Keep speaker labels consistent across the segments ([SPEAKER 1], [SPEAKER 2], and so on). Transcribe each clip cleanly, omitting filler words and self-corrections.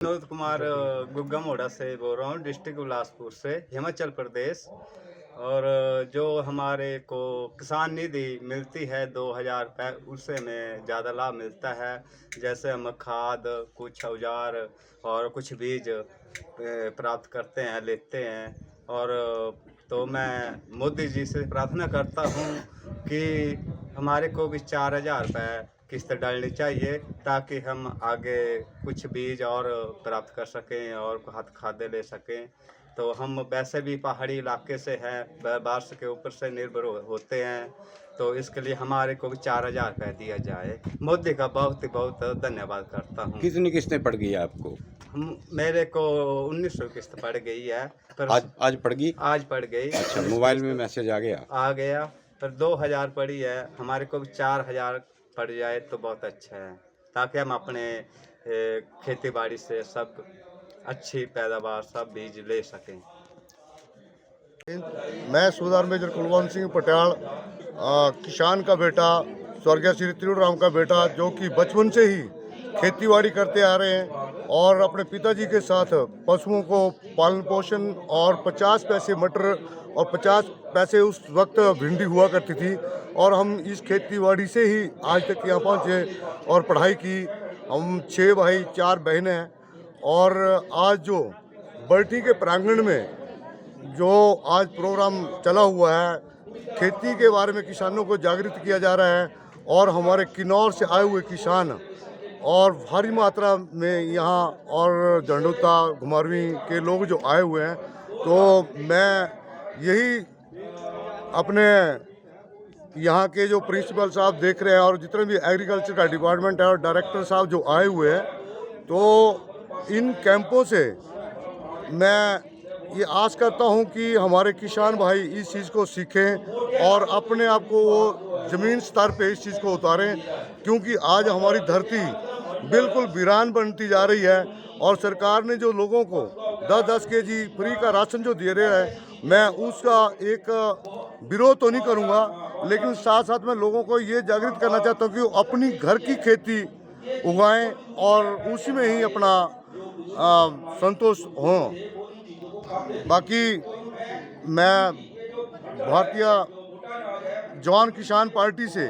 [SPEAKER 1] विनोद कुमार गुग्गा मोड़ा से बोल रहा हूँ, डिस्ट्रिक्ट बिलासपुर से, हिमाचल प्रदेश। और जो हमारे को किसान निधि मिलती है 2000 रुपये, उससे हमें ज़्यादा लाभ मिलता है। जैसे हम खाद, कुछ औजार और कुछ बीज प्राप्त करते हैं, लेते हैं। और तो मैं मोदी जी से प्रार्थना करता हूँ कि हमारे को भी 4000 रुपये किस्त डालनी चाहिए, ताकि हम आगे कुछ बीज और प्राप्त कर सकें और खादें ले सकें। तो हम वैसे भी पहाड़ी इलाके से हैं, बारिश के ऊपर से निर्भर होते हैं। तो इसके लिए हमारे को भी 4000 रुपये दिया जाए। मोदी का बहुत ही बहुत धन्यवाद करता हूँ।
[SPEAKER 2] कितनी किस्तें पड़ गई आपको?
[SPEAKER 1] मेरे को 1900 किस्त पड़ गई है। पर
[SPEAKER 2] आज पड़ गई?
[SPEAKER 1] आज पड़ गई।
[SPEAKER 2] अच्छा, मोबाइल में मैसेज आ
[SPEAKER 1] गया। पर 2000 पड़ी है, हमारे को भी 4000 पड़ जाए तो बहुत अच्छा है, ताकि हम अपने खेती बाड़ी से सब अच्छी पैदावार, सब बीज ले सकें।
[SPEAKER 3] मैं सूबेदार मेजर कुलवंत सिंह पटियाल, किसान का बेटा, स्वर्गीय श्री त्रिउराम का बेटा, जो कि बचपन से ही खेतीबाड़ी करते आ रहे हैं और अपने पिताजी के साथ पशुओं को पालन पोषण, और 50 पैसे मटर और 50 पैसे उस वक्त भिंडी हुआ करती थी, और हम इस खेतीबाड़ी से ही आज तक यहाँ पहुँचे और पढ़ाई की। हम 6 भाई 4 बहनें हैं, और आज जो बरठी के प्रांगण में जो आज प्रोग्राम चला हुआ है, खेती के बारे में किसानों को जागृत किया जा रहा है, और हमारे किन्नौर से आए हुए किसान और भारी मात्रा में यहाँ और झंडुता घुमारवी के लोग जो आए हुए हैं, तो मैं यही अपने यहाँ के जो प्रिंसिपल साहब देख रहे हैं और जितने भी एग्रीकल्चर का डिपार्टमेंट है और डायरेक्टर साहब जो आए हुए हैं, तो इन कैंपों से मैं ये आस करता हूँ कि हमारे किसान भाई इस चीज़ को सीखें और अपने आप को वो ज़मीन स्तर पे इस चीज़ को उतारें, क्योंकि आज हमारी धरती बिल्कुल वीरान बनती जा रही है। और सरकार ने जो लोगों को 10-10 केजी फ्री का राशन जो दे रहा है, मैं उसका एक विरोध तो नहीं करूँगा, लेकिन साथ साथ मैं लोगों को ये जागृत करना चाहता हूँ कि वो अपनी घर की खेती उगाएं और उसी में ही अपना संतोष हों। बाकी मैं भारतीय जवान किसान पार्टी से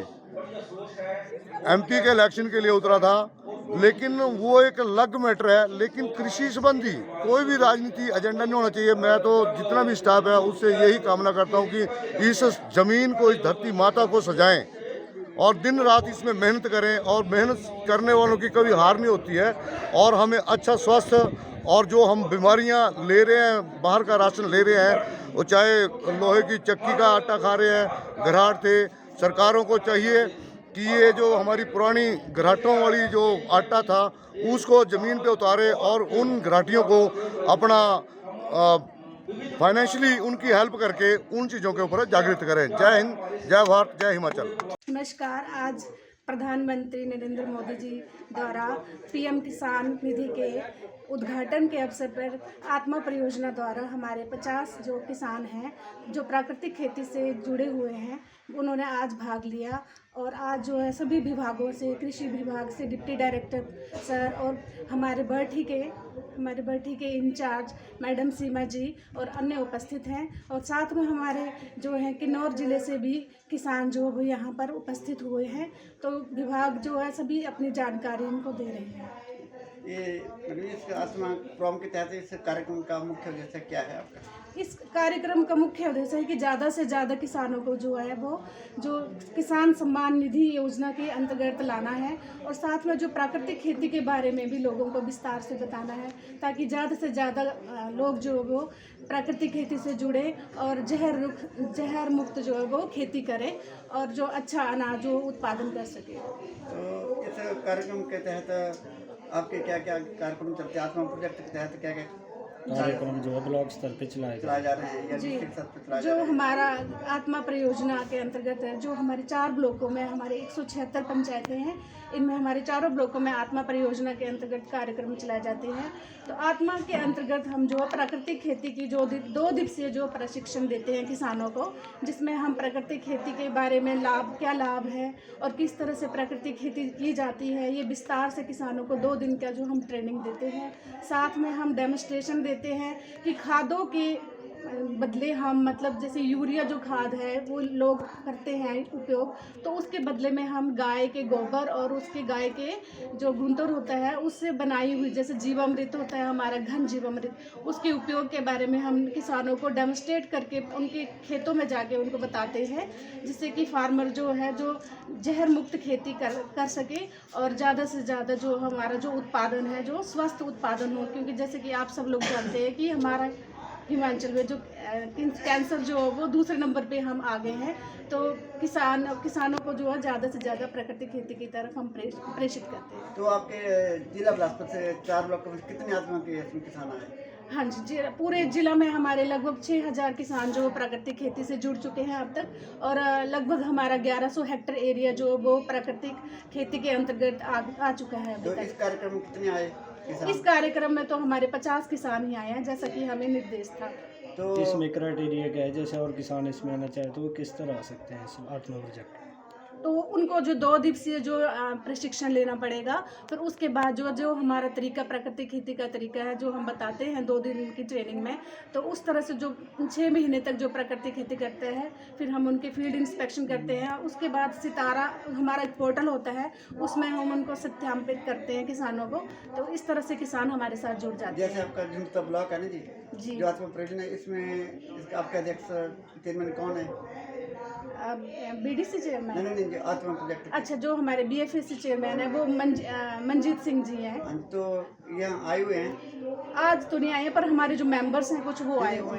[SPEAKER 3] एमपी के इलेक्शन के लिए उतरा था, लेकिन वो एक अलग मैटर है। लेकिन कृषि संबंधी कोई भी राजनीति एजेंडा नहीं होना चाहिए। मैं तो जितना भी स्टाफ है उससे यही कामना करता हूँ कि इस ज़मीन को, इस धरती माता को सजाएं और दिन रात इसमें मेहनत करें, और मेहनत करने वालों की कभी हार नहीं होती है। और हमें अच्छा स्वास्थ्य, और जो हम बीमारियां ले रहे हैं, बाहर का राशन ले रहे हैं, वो चाहे लोहे की चक्की का आटा खा रहे हैं, घराट थे, सरकारों को चाहिए कि ये जो हमारी पुरानी घराटों वाली जो आटा था उसको ज़मीन पे उतारे और उन घराटियों को अपना फाइनेंशियली उनकी हेल्प करके उन चीज़ों के ऊपर जागृत करें। जय हिंद, जय भारत, जय हिमाचल।
[SPEAKER 4] नमस्कार। आज प्रधानमंत्री नरेंद्र मोदी जी द्वारा पीएम किसान निधि के उद्घाटन के अवसर पर आत्मा परियोजना द्वारा हमारे 50 जो किसान हैं जो प्राकृतिक खेती से जुड़े हुए हैं, उन्होंने आज भाग लिया। और आज जो है सभी विभागों से, कृषि विभाग से डिप्टी डायरेक्टर सर और हमारे बरठी के इंचार्ज मैडम सीमा जी और अन्य उपस्थित हैं। और साथ में हमारे जो है किन्नौर ज़िले से भी किसान जो भी यहाँ पर उपस्थित हुए हैं। तो विभाग जो है सभी अपनी जानकारी उनको दे रहे हैं।
[SPEAKER 5] ये आत्मा प्रोग्राम के तहत इस कार्यक्रम का मुख्य उद्देश्य क्या है आपका?
[SPEAKER 4] इस कार्यक्रम का मुख्य उद्देश्य है कि ज़्यादा से ज़्यादा किसानों को जो है वो जो किसान सम्मान निधि योजना के अंतर्गत लाना है, और साथ में जो प्राकृतिक खेती के बारे में भी लोगों को विस्तार से बताना है, ताकि ज़्यादा से ज़्यादा लोग जो वो प्राकृतिक खेती से जुड़े और जहर मुक्त जो है वो खेती करें और जो अच्छा अनाज वो उत्पादन कर सके।
[SPEAKER 5] तो इस कार्यक्रम के तहत आपके क्या क्या कार्यक्रम चलते हैं? आत्मा प्रोजेक्ट के तहत क्या क्या?
[SPEAKER 6] कार्यक्रम जो है ब्लॉक स्तर पे चलाए जा
[SPEAKER 5] चलाए जा रहे हैं या
[SPEAKER 4] जी,
[SPEAKER 5] डिस्ट्रिक्ट स्तर पे चलाए जा
[SPEAKER 4] जो
[SPEAKER 5] रहे हैं?
[SPEAKER 4] हमारा आत्मा परियोजना के अंतर्गत है, जो हमारे 4 ब्लॉकों में हमारे 176 पंचायतें हैं, इनमें हमारे चारों ब्लॉकों में आत्मा परियोजना के अंतर्गत कार्यक्रम चलाए जाते हैं। तो आत्मा के अंतर्गत हम जो प्राकृतिक खेती की जो 2 दिवसीय जो प्रशिक्षण देते हैं किसानों को, जिसमें हम प्राकृतिक खेती के बारे में क्या लाभ है और किस तरह से प्राकृतिक खेती की जाती है, ये विस्तार से किसानों को 2 दिन का जो हम ट्रेनिंग देते हैं। साथ में हम डेमोन्स्ट्रेशन देते हैं कि खादों के बदले हम मतलब जैसे यूरिया जो खाद है वो लोग करते हैं उपयोग, तो उसके बदले में हम गाय के गोबर और उसके गाय के जो गुंतर होता है उससे बनाई हुई जैसे जीवामृत होता है हमारा घन जीवामृत, उसके उपयोग के बारे में हम किसानों को डेमोन्स्ट्रेट करके उनके खेतों में जाके उनको बताते हैं, जिससे कि फार्मर जो है जो जहर मुक्त खेती कर सके और ज़्यादा से ज़्यादा जो हमारा जो उत्पादन है जो स्वस्थ उत्पादन हो। क्योंकि जैसे कि आप सब लोग जानते हैं कि हमारा हिमाचल में जो कैंसर जो वो दूसरे नंबर पे हम आ गए हैं, तो किसानों को जो है ज़्यादा से ज़्यादा प्राकृतिक खेती की तरफ हम प्रेषित करते हैं।
[SPEAKER 5] तो आपके जिला बिलासपुर से 4 ब्लॉक में कितने आत्मा के इसमें किसान आए?
[SPEAKER 4] हाँ जी, पूरे जिला में हमारे लगभग 6000 किसान जो प्राकृतिक खेती से जुड़ चुके हैं अब तक, और लगभग हमारा 1100 हेक्टेयर एरिया जो वो प्राकृतिक खेती के अंतर्गत आ चुका है अभी
[SPEAKER 5] तो
[SPEAKER 4] तक।
[SPEAKER 5] इस कार्यक्रम में कितने आए किसान?
[SPEAKER 4] इस कार्यक्रम में तो हमारे 50 किसान ही आए हैं, जैसा कि हमें निर्देश था।
[SPEAKER 5] तो
[SPEAKER 6] इसमें क्राइटेरिया क्या है, जैसे और किसान इसमें आना चाहे तो वो किस तरह आ सकते हैं इस आत्मा प्रोजेक्ट?
[SPEAKER 4] तो उनको जो 2 दिवसीय जो प्रशिक्षण लेना पड़ेगा, फिर उसके बाद जो हमारा तरीका प्राकृतिक खेती का तरीका है जो हम बताते हैं 2 दिन की ट्रेनिंग में, तो उस तरह से जो 6 महीने तक जो प्राकृतिक खेती करते हैं, फिर हम उनके फील्ड इंस्पेक्शन करते हैं। उसके बाद सितारा हमारा एक पोर्टल होता है, उसमें हम उनको सत्यापित करते हैं किसानों को, तो इस तरह से किसान हमारे साथ जुड़ जाते
[SPEAKER 5] जैसे
[SPEAKER 4] हैं।
[SPEAKER 5] आपका झुमता ब्लॉक है ना
[SPEAKER 4] जी।
[SPEAKER 5] जो आत्मा परियोजना है, इसमें आपके अध्यक्ष चेयरमैन कौन है?
[SPEAKER 4] BDC चेयरमैन,
[SPEAKER 5] नहीं, जो आत्मा प्रोजेक्ट।
[SPEAKER 4] अच्छा, जो हमारे BFSC चेयरमैन है वो मंजीत सिंह जी हैं।
[SPEAKER 5] तो यहाँ आए हुए हैं।
[SPEAKER 4] आज तो नहीं आए हैं, पर हमारे जो मेंबर्स हैं कुछ वो आए हुए हैं।